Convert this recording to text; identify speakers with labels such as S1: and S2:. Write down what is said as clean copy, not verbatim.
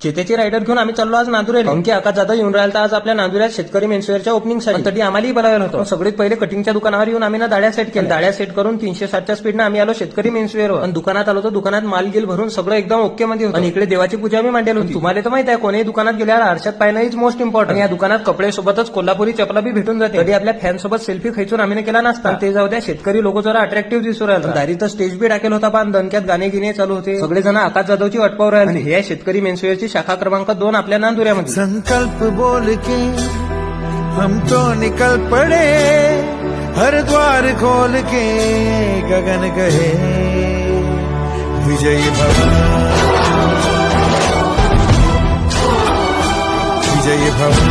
S1: चेतेची rider घेऊन आम्ही चाललो आज नांदुरेला. की आकाश जाधव येऊन राहिला आज आपल्या नांदुऱ्यात शेतकरी मेन्सवेअरच्या ओपनिंगसाठी. तरी आम्हालाही बोलावलं होतं. सगळ्यात पहिले कटिंगच्या दुकानावर येऊन आम्ही ना दाड्या सेट केल्या. दाड्या सेट करून 360च्या स्पीडनं आम्ही आलो शेतकरी मेन्सवेअरवर. आणि दुकानात आलो तर दुकानात माल गिल भरून सगळं एकदम ओके मध्ये होतं. आणि इकडे देवाची पूजा मी मांडली होती. तुम्हाला तर माहित आहे कोणीही दुकानात गेल्यावर आरशात पाहणं इज मोस्ट इम्पॉर्टंट. या दुकानात कपडे सोबतच कोल्हापुरी चपला बी भेटून जाते. तरी आपल्या फॅन सोबत सेल्फी खेचून आम्ही केला नसता. ते जाऊ द्या शेतकरी लोक जरा अट्रॅक्टिव्ह दिसू राहिला. दारी तर स्टेज बी टाकेल होता पण दणक्यात गाणे गिणे चालू होते. सगळेजण आकाश जाधवची वाट पाहू राहिले. आणि हे शेतकरी मेन्सवेअरची शाखा क्रमांक 2 आपल्या नांदुऱ्यामध्ये.
S2: संकल्प बोल के हम तो निकल पड़े, हर द्वार खोल के गगन कहे विजयी भव, विजयी भव.